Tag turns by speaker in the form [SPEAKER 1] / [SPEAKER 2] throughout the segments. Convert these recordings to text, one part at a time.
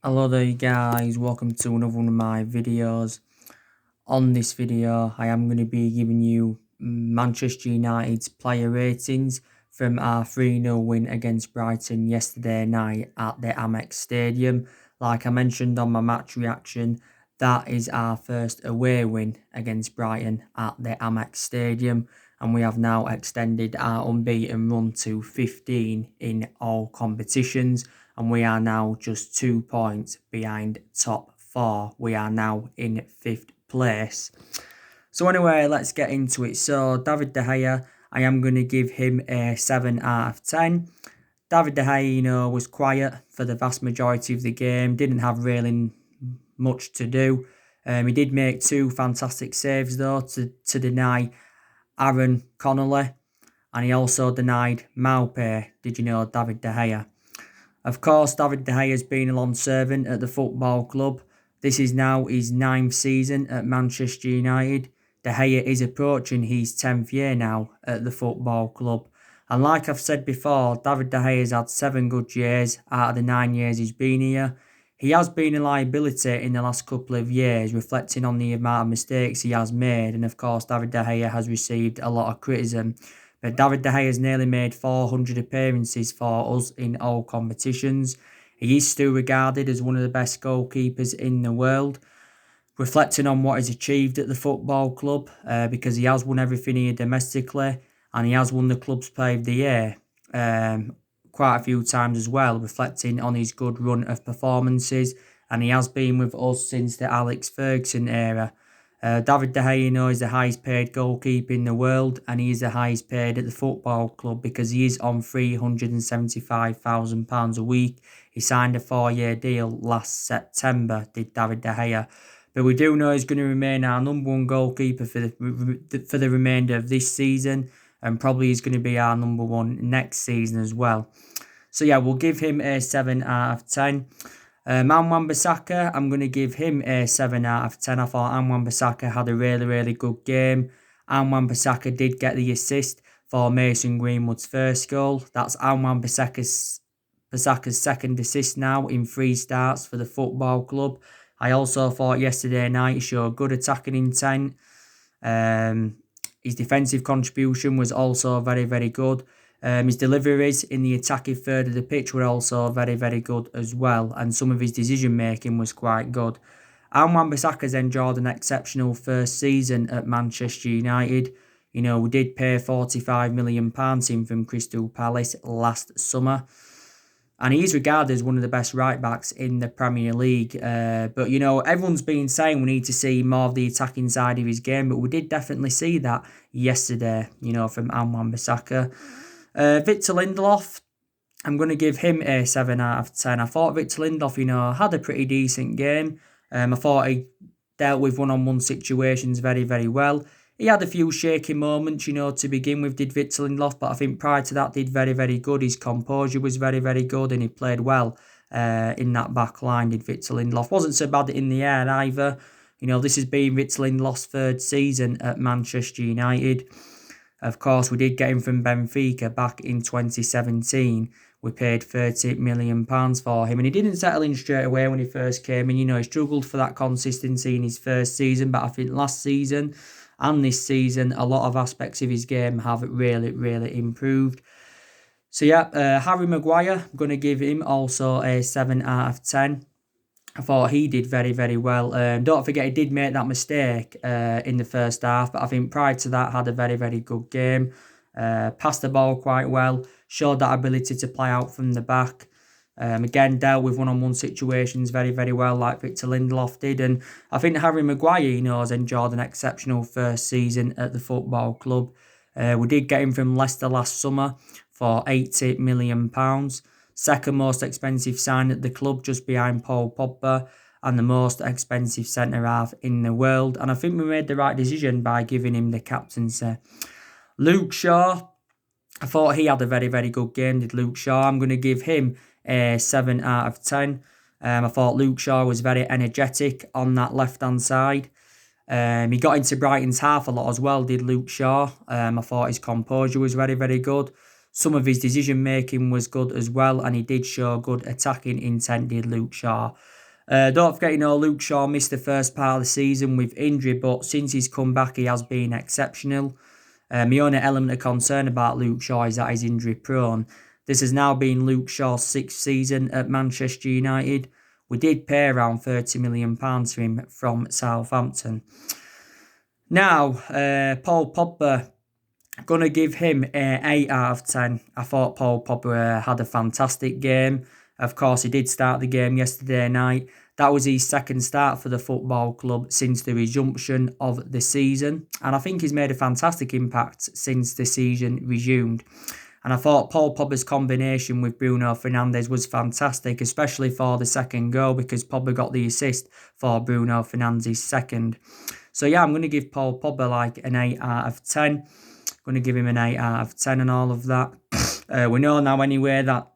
[SPEAKER 1] Hello there guys, welcome to another one of my videos. On this video I am going to be giving you Manchester United's player ratings from our 3-0 win against Brighton yesterday night at the Amex Stadium. Like I mentioned on my match reaction, that is our first away win against Brighton at the Amex Stadium, and we have now extended our unbeaten run to 15 in all competitions, and we are now just 2 points behind top 4. We are now in 5th place. So anyway, let's get into it. So David De Gea, I am going to give him a 7 out of 10. David De Gea, was quiet for the vast majority of the game. Didn't have really much to do. He did make 2 fantastic saves though to deny Aaron Connolly, and he also denied Maupay. Did you know David De Gea? Of course, David De Gea has been a long servant at the football club. This is now his 9th season at Manchester United. De Gea is approaching his 10th year now at the football club. And like I've said before, David De Gea has had 7 good years out of the 9 years he's been here. He has been a liability in the last couple of years, reflecting on the amount of mistakes he has made. And of course, David De Gea has received a lot of criticism. But David De Gea has nearly made 400 appearances for us in all competitions. He is still regarded as one of the best goalkeepers in the world, reflecting on what he's achieved at the football club, because he has won everything here domestically, and he has won the club's player of the year quite a few times as well, reflecting on his good run of performances, and he has been with us since the Alex Ferguson era. David De Gea, is the highest paid goalkeeper in the world, and he is the highest paid at the football club because he is on £375,000 a week. He signed a 4-year deal last September, did David De Gea. But we do know he's going to remain our number 1 goalkeeper for the remainder of this season, and probably he's going to be our number 1 next season as well. So yeah, we'll give him a 7 out of 10. Wan-Bissaka, I'm going to give him a 7 out of 10. I thought Wan-Bissaka had a really good game. Wan-Bissaka did get the assist for Mason Greenwood's first goal. That's Wan-Bissaka's second assist now in 3 starts for the football club. I also thought yesterday night he showed good attacking intent. His defensive contribution was also very good. His deliveries in the attacking third of the pitch were also very good as well, and some of his decision making was quite good. Wan-Bissaka's enjoyed an exceptional first season at Manchester United. We did pay £45 million in from Crystal Palace last summer, and he is regarded as one of the best right-backs in the Premier League. But, everyone's been saying we need to see more of the attacking side of his game, but we did definitely see that yesterday, from Wan-Bissaka. Victor Lindelof, I'm going to give him a 7 out of 10. I thought Victor Lindelof, had a pretty decent game. I thought he dealt with one-on-one situations very well. He had a few shaky moments, to begin with, did Victor Lindelof, but I think prior to that did very good. His composure was very good, and he played well in that back line, did Victor Lindelof. Wasn't so bad in the air either. This has been Victor Lindelof's 3rd season at Manchester United. Of course, we did get him from Benfica back in 2017. We paid £30 million for him, and he didn't settle in straight away when he first came in. He struggled for that consistency in his first season, but I think last season and this season, a lot of aspects of his game have really improved. So yeah, Harry Maguire, I'm going to give him also a 7 out of 10. I thought he did very well. Don't forget, he did make that mistake in the first half, but I think prior to that had a very good game. Passed the ball quite well, showed that ability to play out from the back. Again, dealt with one-on-one situations very well, like Victor Lindelof did. And I think Harry Maguire, has enjoyed an exceptional first season at the football club. We did get him from Leicester last summer for £80 million. Second most expensive sign at the club, just behind Paul Pogba, and the most expensive centre-half in the world. And I think we made the right decision by giving him the captaincy. Luke Shaw, I thought he had a very good game, did Luke Shaw. I'm going to give him a 7 out of 10. I thought Luke Shaw was very energetic on that left-hand side. He got into Brighton's half a lot as well, did Luke Shaw. I thought his composure was very good. Some of his decision making was good as well, and he did show good attacking intent, did Luke Shaw. Don't forget, Luke Shaw missed the first part of the season with injury, but since he's come back, he has been exceptional. My only element of concern about Luke Shaw is that he's injury prone. This has now been Luke Shaw's sixth season at Manchester United. We did pay around £30 million for him from Southampton. Now, Paul Pogba, going to give him an 8 out of 10. I thought Paul Pogba had a fantastic game. Of course, he did start the game yesterday night. That was his second start for the football club since the resumption of the season. And I think he's made a fantastic impact since the season resumed. And I thought Paul Pogba's combination with Bruno Fernandes was fantastic, especially for the second goal, because Pogba got the assist for Bruno Fernandes' second. So yeah, I'm going to give Paul Pogba like an 8 out of 10. Going to give him an 8 out of 10 and all of that. We know now anyway that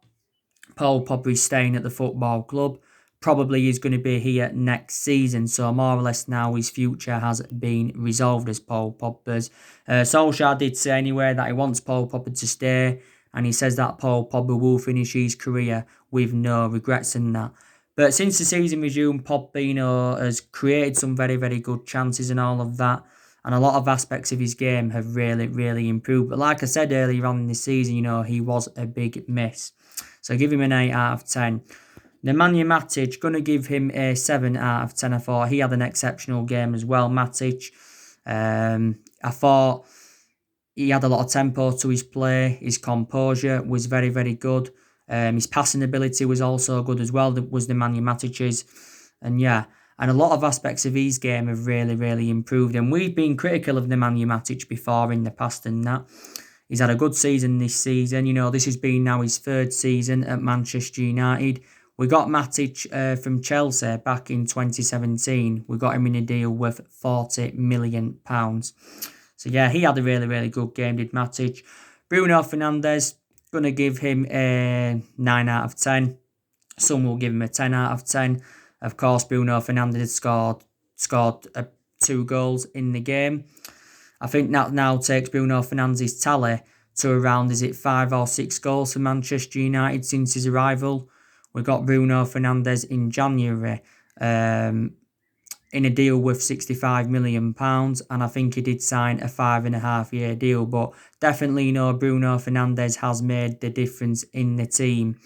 [SPEAKER 1] Paul Pogba is staying at the football club. Probably is going to be here next season. So more or less now his future has been resolved as Paul Pogba's. Solskjaer did say anyway that he wants Paul Pogba to stay. And he says that Paul Pogba will finish his career with no regrets in that. But since the season resumed, Pogba has created some very, very good chances and all of that. And a lot of aspects of his game have really, really improved. But like I said earlier on in the season, he was a big miss. So give him an 8 out of 10. Nemanja Matic, going to give him a 7 out of 10. I thought he had an exceptional game as well, Matic. I thought he had a lot of tempo to his play. His composure was very, very good. His passing ability was also good as well, was Nemanja Matic's. And yeah, and a lot of aspects of his game have really, really improved. And we've been critical of Nemanja Matic before in the past and that. He's had a good season this season. This has been now his third season at Manchester United. We got Matic from Chelsea back in 2017. We got him in a deal worth £40 million. So yeah, he had a really, really good game, did Matic. Bruno Fernandes, going to give him a 9 out of 10. Some will give him a 10 out of 10. Of course, Bruno Fernandes scored 2 goals in the game. I think that now takes Bruno Fernandes' tally to around, 5 or 6 goals for Manchester United since his arrival. We got Bruno Fernandes in January in a deal worth £65 million, and I think he did sign a 5.5-year deal. But definitely, Bruno Fernandes has made the difference in the team.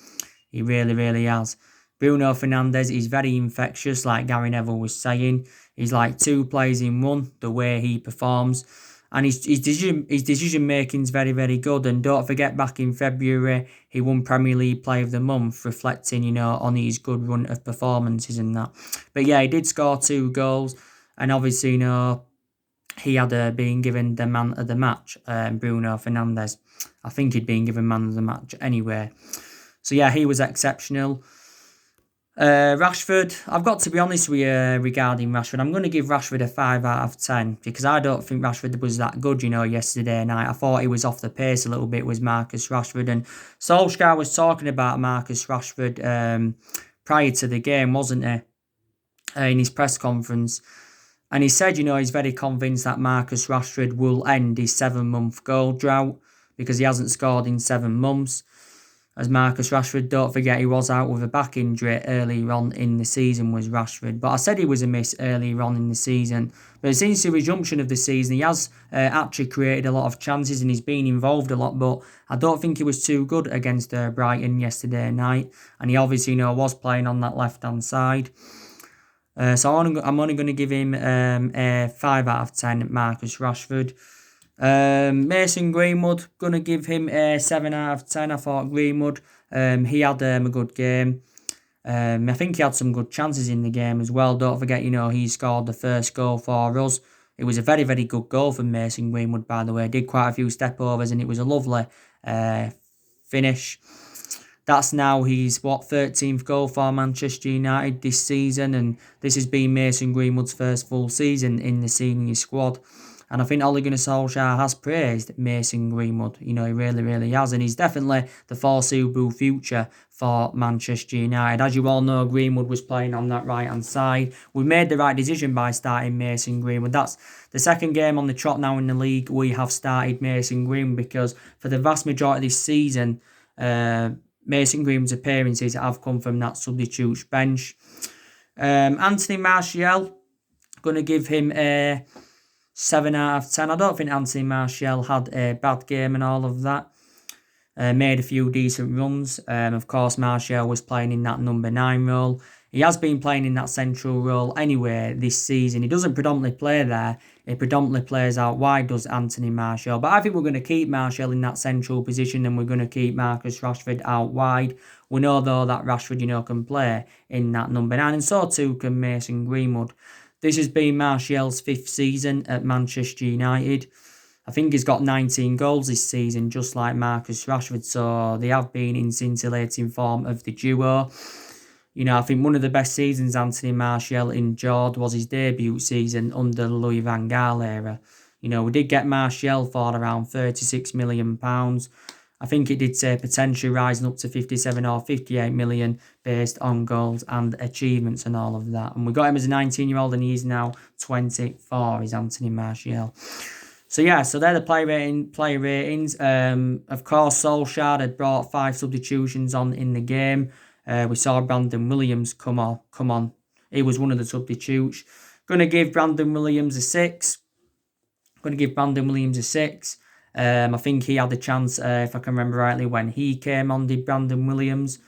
[SPEAKER 1] He really, really has. Bruno Fernandes is very infectious, like Gary Neville was saying. He's like 2 players in one, the way he performs. And his decision making is very, very good. And don't forget, back in February, he won Premier League Player of the Month, reflecting, on his good run of performances and that. But yeah, he did score 2 goals. And obviously, he had been given the man of the match, Bruno Fernandes. I think he'd been given man of the match anyway. So yeah, he was exceptional. Rashford, I've got to be honest with you regarding Rashford. I'm going to give Rashford a 5 out of 10 because I don't think Rashford was that good, yesterday night. I thought he was off the pace a little bit with Marcus Rashford. And Solskjaer was talking about Marcus Rashford prior to the game, wasn't he? In his press conference. And he said, he's very convinced that Marcus Rashford will end his 7-month goal drought because he hasn't scored in 7 months. As Marcus Rashford, don't forget, he was out with a back injury earlier on in the season, was Rashford. But I said he was a miss earlier on in the season. But since the resumption of the season, he has actually created a lot of chances and he's been involved a lot. But I don't think he was too good against Brighton yesterday night. And he obviously, was playing on that left-hand side. So I'm only going to give him a 5 out of 10, Marcus Rashford. Mason Greenwood, going to give him a 7 out of 10. I thought Greenwood, he had a good game. I think he had some good chances in the game as well. Don't forget, he scored the first goal for us. It was a very, very good goal from Mason Greenwood, by the way. Did quite a few step-overs and it was a lovely finish. That's now his, 13th goal for Manchester United this season. And this has been Mason Greenwood's first full season in the senior squad. And I think Ole Gunnar Solskjaer has praised Mason Greenwood. He really, really has. And he's definitely the foreseeable future for Manchester United. As you all know, Greenwood was playing on that right-hand side. We made the right decision by starting Mason Greenwood. That's the second game on the trot now in the league. We have started Mason Greenwood because for the vast majority of this season, Mason Greenwood's appearances have come from that substitute bench. Anthony Martial, going to give him a 7 out of 10. I don't think Anthony Martial had a bad game and all of that. Made a few decent runs. Of course, Martial was playing in that number 9 role. He has been playing in that central role anyway this season. He doesn't predominantly play there. He predominantly plays out wide, does Anthony Martial. But I think we're going to keep Martial in that central position and we're going to keep Marcus Rashford out wide. We know, though, that Rashford, can play in that number 9. And so too can Mason Greenwood. This has been Martial's 5th season at Manchester United. I think he's got 19 goals this season, just like Marcus Rashford. So they have been in scintillating form of the duo. I think one of the best seasons Anthony Martial enjoyed was his debut season under the Louis van Gaal era. We did get Martial for around £36 million. I think it did say potentially rising up to 57 or 58 million based on goals and achievements and all of that. And we got him as a 19-year-old and he's now 24, is Anthony Martial. So they're the player ratings. Of course, Solskjaer had brought 5 substitutions on in the game. We saw Brandon Williams come on. He was one of the substitutes. Going to give Brandon Williams a 6. I think he had a chance, if I can remember rightly, when he came on, did Brandon Williams.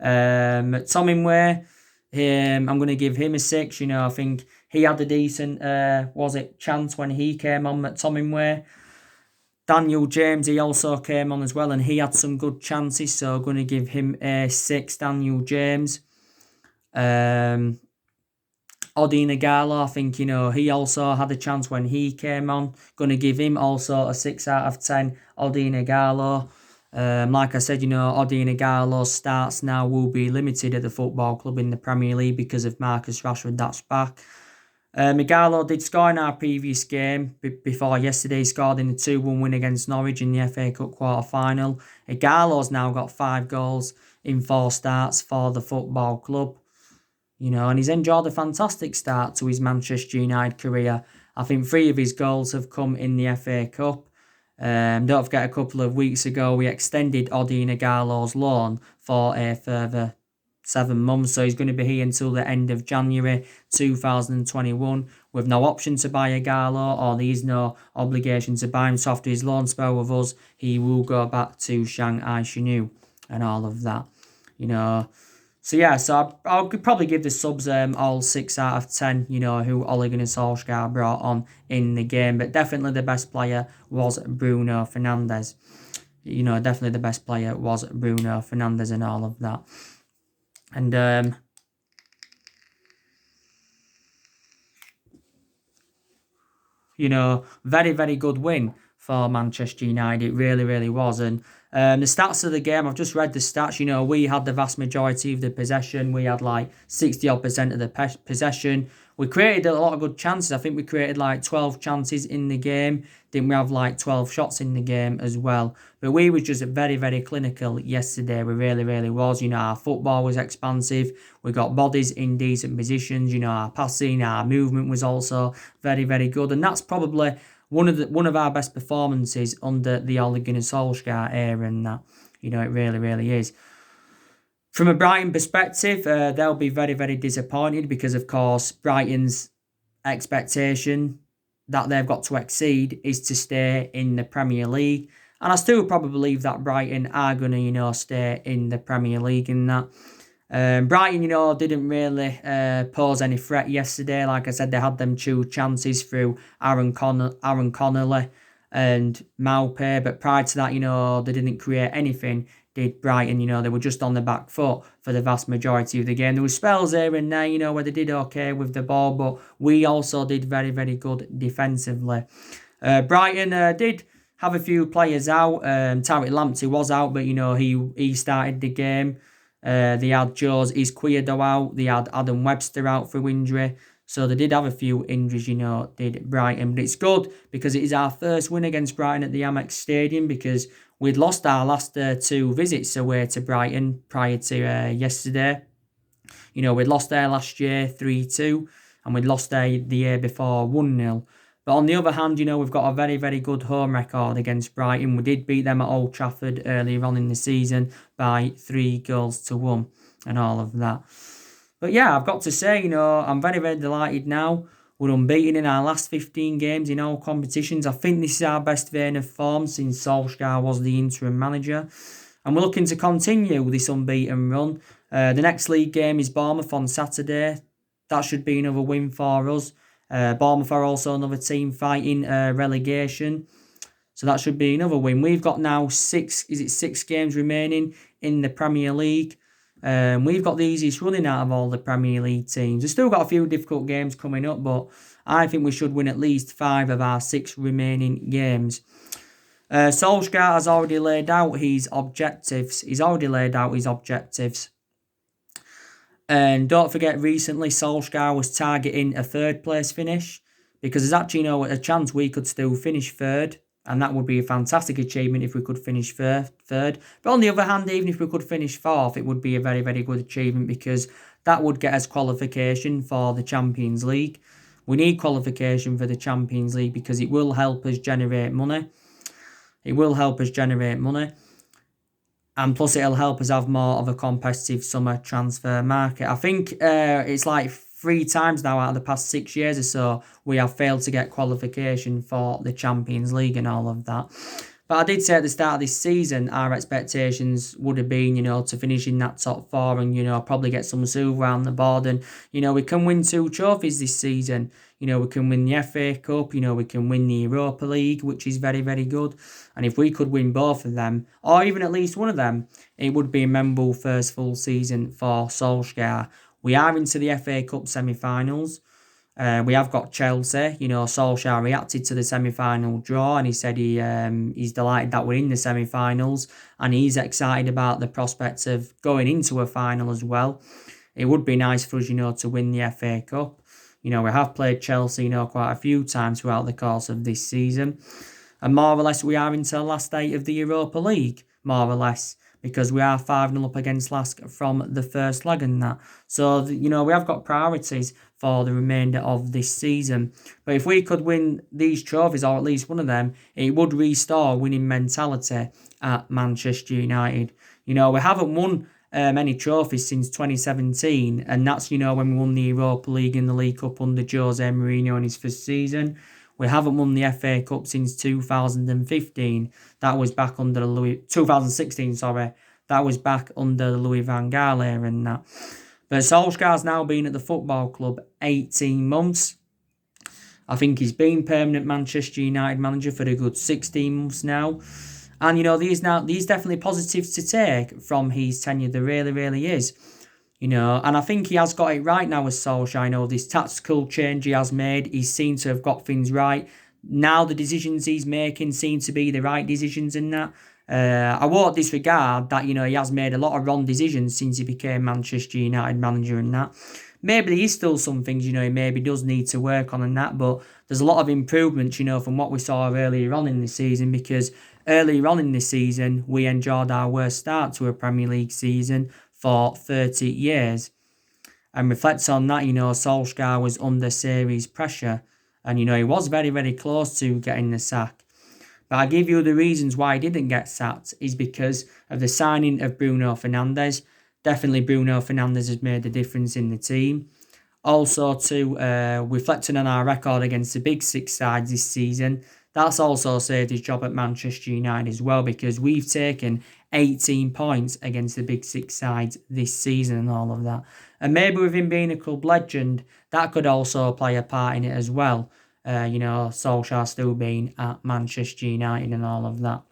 [SPEAKER 1] Tominway, I'm going to give him a 6. I think he had a decent, chance when he came on, Tominway. Daniel James, he also came on as well, and he had some good chances, so I'm going to give him a 6, Daniel James. Odin Ighalo, I think, he also had a chance when he came on. Going to give him also a 6 out of 10, Odin Ighalo. Like I said, Odin Ighalo's starts now will be limited at the football club in the Premier League because of Marcus Rashford, that's back. Ighalo did score in our previous game before yesterday. He scored in a 2-1 win against Norwich in the FA Cup quarter-final. Ighalo's now got 5 goals in 4 starts for the football club. And he's enjoyed a fantastic start to his Manchester United career. I think 3 of his goals have come in the FA Cup. Don't forget, a couple of weeks ago, we extended Odin Ighalo's loan for a further 7 months, so he's going to be here until the end of January 2021 with no option to buy Ighalo, or there is no obligation to buy him. So after his loan spell with us, he will go back to Shanghai Shenhua and all of that, So I'll probably give the subs all 6 out of 10, who Ole Gunnar Solskjaer brought on in the game. But definitely the best player was Bruno Fernandes. Definitely the best player was Bruno Fernandes and all of that. And very, very good win for Manchester United. It really, really was. And the stats of the game, I've just read the stats. We had the vast majority of the possession. We had like 60% of the possession. We created a lot of good chances. I think we created like 12 chances in the game. Didn't we have like 12 shots in the game as well? But we were just very, very clinical yesterday. We really, really was. Our football was expansive. We got bodies in decent positions. Our passing, our movement was also very, very good. And that's probably one of our best performances under the Ole Gunnar Solskjaer era, and that, it really, really is. From a Brighton perspective, they'll be very, very disappointed because, of course, Brighton's expectation that they've got to exceed is to stay in the Premier League. And I still probably believe that Brighton are going to, stay in the Premier League in that. Brighton, didn't really pose any threat yesterday. Like I said, they had them 2 chances through Aaron Connolly and Maupay. But prior to that, they didn't create anything, did Brighton. They were just on the back foot for the vast majority of the game. There were spells here and there, where they did okay with the ball. But we also did very, very good defensively. Brighton did have a few players out. Tariq Lamptey was out, but, he started the game. They had Jose Izquierdo out. They had Adam Webster out for injury. So they did have a few injuries, did Brighton. But it's good because it is our first win against Brighton at the Amex Stadium, because we'd lost our last two visits away to Brighton prior to yesterday. We'd lost there last year 3-2, and we'd lost there the year before 1-0. But on the other hand, we've got a very, very good home record against Brighton. We did beat them at Old Trafford earlier on in the season by 3-1 and all of that. But yeah, I've got to say, I'm very, very delighted now. We're unbeaten in our last 15 games in all competitions. I think this is our best vein of form since Solskjaer was the interim manager. And we're looking to continue this unbeaten run. The next league game is Bournemouth on Saturday. That should be another win for us. Bournemouth are also another team fighting relegation. So that should be another win. We've got now six games remaining in the Premier League. We've got the easiest running out of all the Premier League teams. We've still got a few difficult games coming up, but I think we should win at least 5 of our 6 remaining games. Solskjaer has already laid out his objectives. And don't forget, recently Solskjaer was targeting a 3rd place finish, because there's actually a chance we could still finish 3rd. And that would be a fantastic achievement if we could finish 3rd. But on the other hand, even if we could finish 4th, it would be a very, very good achievement, because that would get us qualification for the Champions League. We need qualification for the Champions League because it will help us generate money. And plus it'll help us have more of a competitive summer transfer market. I think it's like 3 times now out of the past 6 years or so we have failed to get qualification for the Champions League and all of that. But I did say at the start of this season our expectations would have been, to finish in that top 4 and, probably get some silver around the board. And, we can win 2 trophies this season. We can win the FA Cup, we can win the Europa League, which is very, very good. And if we could win both of them, or even at least one of them, it would be a memorable first full season for Solskjaer. We are into the FA Cup semi-finals. We have got Chelsea. Solskjaer reacted to the semi-final draw and he said he's delighted that we're in the semi-finals, and he's excited about the prospects of going into a final as well. It would be nice for us, to win the FA Cup. We have played Chelsea, quite a few times throughout the course of this season. And more or less we are into the last 8 of the Europa League, more or less, because we are 5-0 up against Lask from the first leg and that. So, we have got priorities for the remainder of this season. But if we could win these trophies, or at least one of them, it would restore winning mentality at Manchester United. We haven't won any trophies since 2017, and that's, when we won the Europa League and the League Cup under Jose Mourinho in his first season. We haven't won the FA Cup since 2015. That was back under 2016, sorry. That was back under the Louis van Gaal era and that. But Solskjaer's now been at the football club 18 months. I think he's been permanent Manchester United manager for a good 16 months now. And, these definitely positives to take from his tenure. There really, really is. And I think he has got it right now as Solskjaer. This tactical change he has made, he seems to have got things right. Now the decisions he's making seem to be the right decisions in that. I won't disregard that, he has made a lot of wrong decisions since he became Manchester United manager and that. Maybe there is still some things, he maybe does need to work on and that, but there's a lot of improvements, from what we saw earlier on in the season, because earlier on in the season, we enjoyed our worst start to a Premier League season for 30 years. And reflects on that, Solskjaer was under serious pressure. And, he was very, very close to getting the sack. But I give you the reasons why he didn't get sacked is because of the signing of Bruno Fernandes. Definitely Bruno Fernandes has made a difference in the team. Also, too, reflecting on our record against the big 6 sides this season, that's also saved his job at Manchester United as well, because we've taken 18 points against the big 6 sides this season and all of that. And maybe with him being a club legend, that could also play a part in it as well. Solskjaer still being at Manchester United and all of that.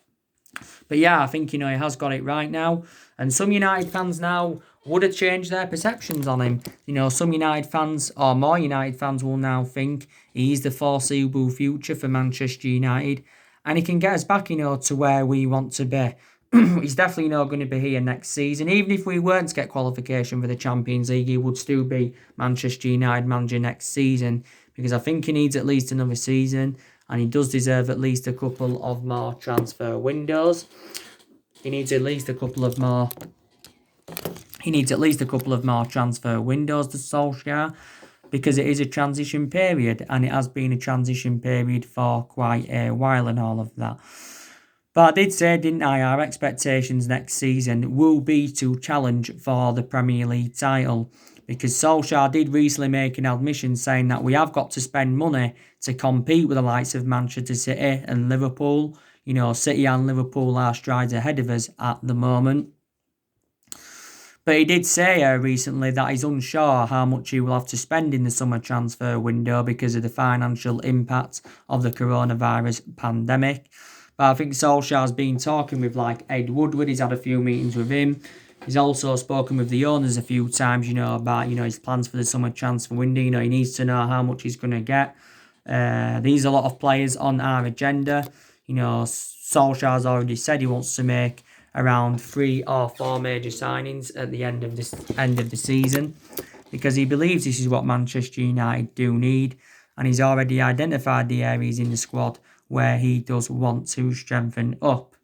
[SPEAKER 1] But yeah, I think, he has got it right now. And some United fans now would have changed their perceptions on him. Some United fans, or more United fans, will now think he's the foreseeable future for Manchester United. And he can get us back, to where we want to be. He's definitely not going to be here next season. Even if we weren't to get qualification for the Champions League, he would still be Manchester United manager next season because I think he needs at least another season and he does deserve at least a couple of more transfer windows. He needs at least a couple of more. He needs at least a couple of more transfer windows to Solskjaer because it is a transition period and it has been a transition period for quite a while and all of that. But I did say, didn't I, our expectations next season will be to challenge for the Premier League title because Solskjaer did recently make an admission saying that we have got to spend money to compete with the likes of Manchester City and Liverpool. You know, City and Liverpool are strides ahead of us at the moment. But he did say recently that he's unsure how much he will have to spend in the summer transfer window because of the financial impact of the coronavirus pandemic. But I think Solskjaer's been talking with like Ed Woodward. He's had a few meetings with him. He's also spoken with the owners a few times, about, his plans for the summer transfer window. He needs to know how much he's going to get. There's a lot of players on our agenda. Solskjaer's already said he wants to make around 3 or 4 major signings at the end of the season because he believes this is what Manchester United do need, and he's already identified the areas in the squad where he does want to strengthen up.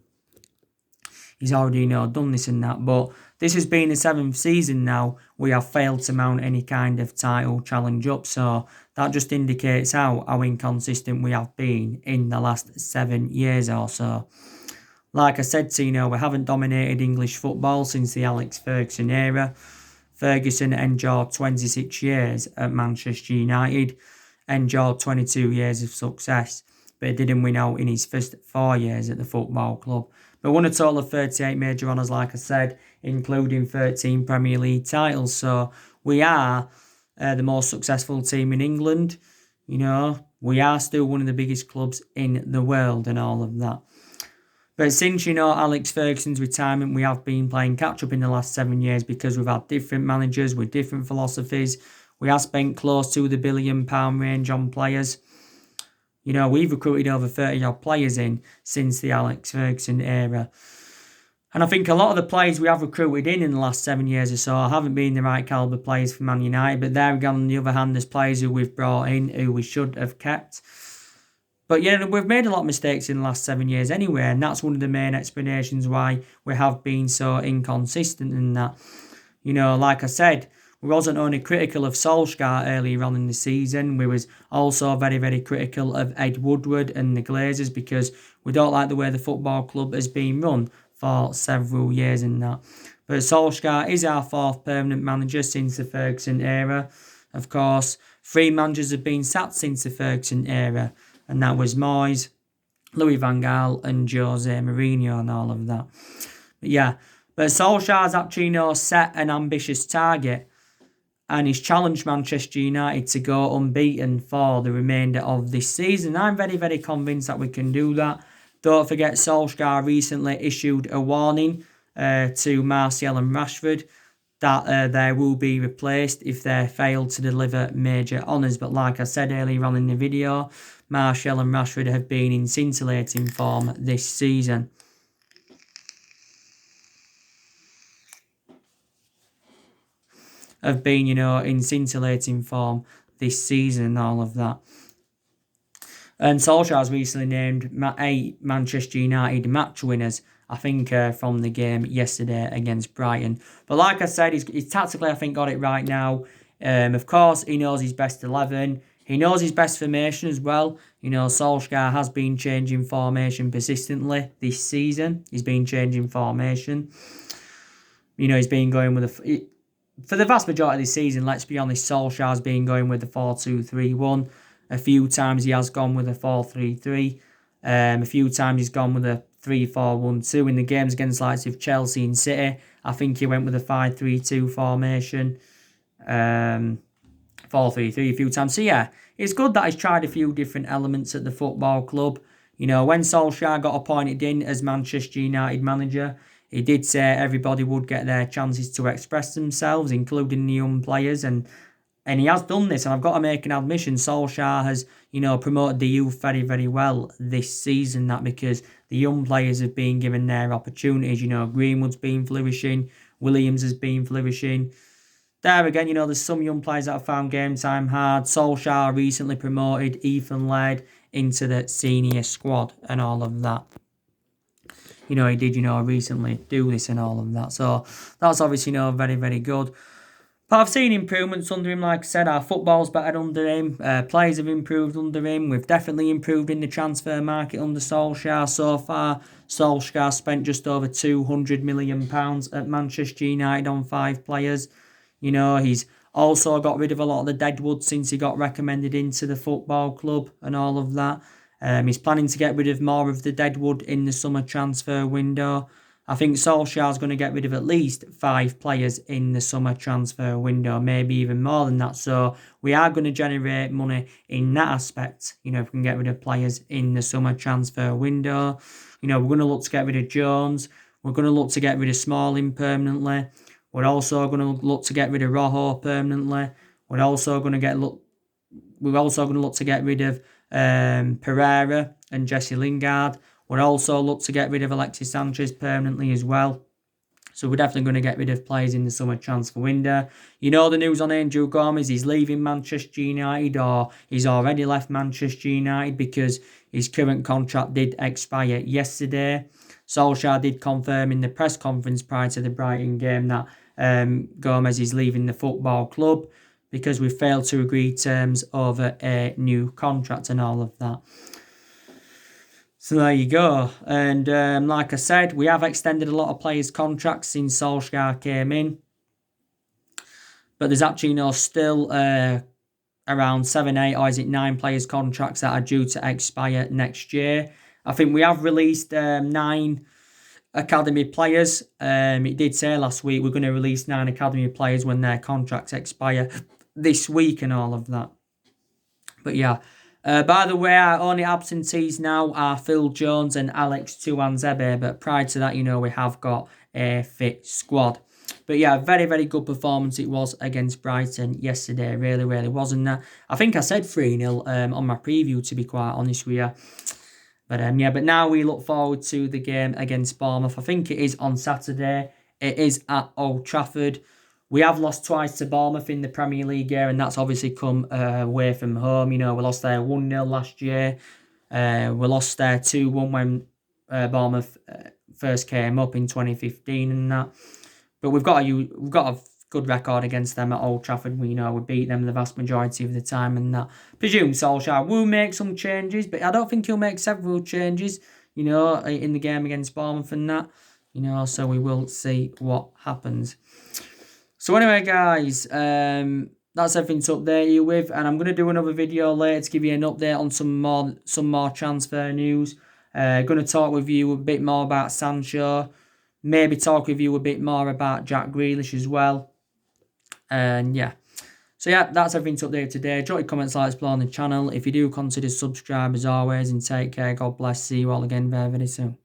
[SPEAKER 1] He's already done this and that, but this has been the 7th season now we have failed to mount any kind of title challenge up, so that just indicates how inconsistent we have been in the last 7 years or so. Like I said to we haven't dominated English football since the Alex Ferguson era. Ferguson endured 26 years at Manchester United, endured 22 years of success, but he didn't win out in his first 4 years at the football club. But won a total of 38 major honours, like I said, including 13 Premier League titles. So we are the most successful team in England. We are still one of the biggest clubs in the world and all of that. But since, Alex Ferguson's retirement, we have been playing catch-up in the last 7 years because we've had different managers with different philosophies. We have spent close to the £1 billion range on players. We've recruited over 30-odd players in since the Alex Ferguson era. And I think a lot of the players we have recruited in the last 7 years or so haven't been the right calibre players for Man United. But there again, on the other hand, there's players who we've brought in who we should have kept. But we've made a lot of mistakes in the last 7 years anyway, and that's one of the main explanations why we have been so inconsistent in that. Like I said, we wasn't only critical of Solskjaer earlier on in the season, we was also very, very critical of Ed Woodward and the Glazers because we don't like the way the football club has been run for several years in that. But Solskjaer is our 4th permanent manager since the Ferguson era. Of course, 3 managers have been sacked since the Ferguson era, and that was Moyes, Louis van Gaal and Jose Mourinho and all of that. But Solskjaer's actually set an ambitious target and he's challenged Manchester United to go unbeaten for the remainder of this season. I'm very, very convinced that we can do that. Don't forget Solskjaer recently issued a warning to Martial and Rashford that they will be replaced if they fail to deliver major honours. But like I said earlier on in the video, Martial and Rashford have been in scintillating form this season. In scintillating form this season and all of that. And Solskjaer's recently named 8 Manchester United match winners, I think, from the game yesterday against Brighton. But like I said, he's tactically, I think, got it right now. Of course, he knows his best 11. He knows his best formation as well. Solskjaer has been changing formation persistently this season. He's been changing formation. He's been going with for the vast majority of this season, let's be honest, Solskjaer's been going with the 4-2-3-1. A few times he has gone with a 4-3-3. A few times he's gone with a 3-4-1-2. In the games against likes of Chelsea and City, I think he went with a 5-3-2 formation. 4-3-3 a few times. So it's good that he's tried a few different elements at the football club. When Solskjaer got appointed in as Manchester United manager, he did say everybody would get their chances to express themselves, including the young players, and he has done this. And I've got to make an admission, Solskjaer has, promoted the youth very, very well this season, because the young players have been given their opportunities. Greenwood's been flourishing, Williams has been flourishing. There again, there's some young players that have found game time hard. Solskjaer recently promoted Ethan Laird into the senior squad and all of that. He did, recently do this and all of that. So that's obviously, very, very good. But I've seen improvements under him. Like I said, our football's better under him. Players have improved under him. We've definitely improved in the transfer market under Solskjaer so far. Solskjaer spent just over £200 million at Manchester United on 5 players. He's also got rid of a lot of the deadwood since he got recommended into the football club and all of that. He's planning to get rid of more of the deadwood in the summer transfer window. I think Solskjaer's going to get rid of at least 5 players in the summer transfer window, maybe even more than that. So we are going to generate money in that aspect, if we can get rid of players in the summer transfer window. We're going to look to get rid of Jones. We're going to look to get rid of Smalling permanently. We're also going to look to get rid of Rojo permanently. We're also going to look to get rid of Pereira and Jesse Lingard. We'll also look to get rid of Alexis Sanchez permanently as well. So we're definitely going to get rid of players in the summer transfer window. The news on Angel Gomez, he's leaving Manchester United, or he's already left Manchester United because his current contract did expire yesterday. Solskjaer did confirm in the press conference prior to the Brighton game that Gomez is leaving the football club because we failed to agree terms over a new contract and all of that. So there you go. And like I said, we have extended a lot of players' contracts since Solskjaer came in. But there's actually still around 7, 8, or is it 9 players' contracts that are due to expire next year. I think we have released 9 academy players. It did say last week we're going to release 9 academy players when their contracts expire this week and all of that. But yeah. By the way, our only absentees now are Phil Jones and Alex Tuanzebe. But prior to that, we have got a fit squad. But yeah, very, very good performance it was against Brighton yesterday. Really, really wasn't that. I think I said 3-0 on my preview, to be quite honest with you. But but now we look forward to the game against Bournemouth. I think it is on Saturday. It is at Old Trafford. We have lost twice to Bournemouth in the Premier League here, and that's obviously come away from home. We lost there 1-0 last year. We lost there 2-1 when Bournemouth first came up in 2015 and that. But we've got a good record against them at Old Trafford. We beat them the vast majority of the time and that. Presume Solskjaer will make some changes, but I don't think he'll make several changes, in the game against Bournemouth and that. So we will see what happens. So anyway, guys, that's everything to update you with, and I'm going to do another video later to give you an update on some more transfer news. Going to talk with you a bit more about Sancho, maybe talk with you a bit more about Jack Grealish as well, and yeah. So yeah, that's everything to update today. Drop your comments, like, explore on the channel. If you do, consider subscribe as always, and take care. God bless. See you all again very, very soon.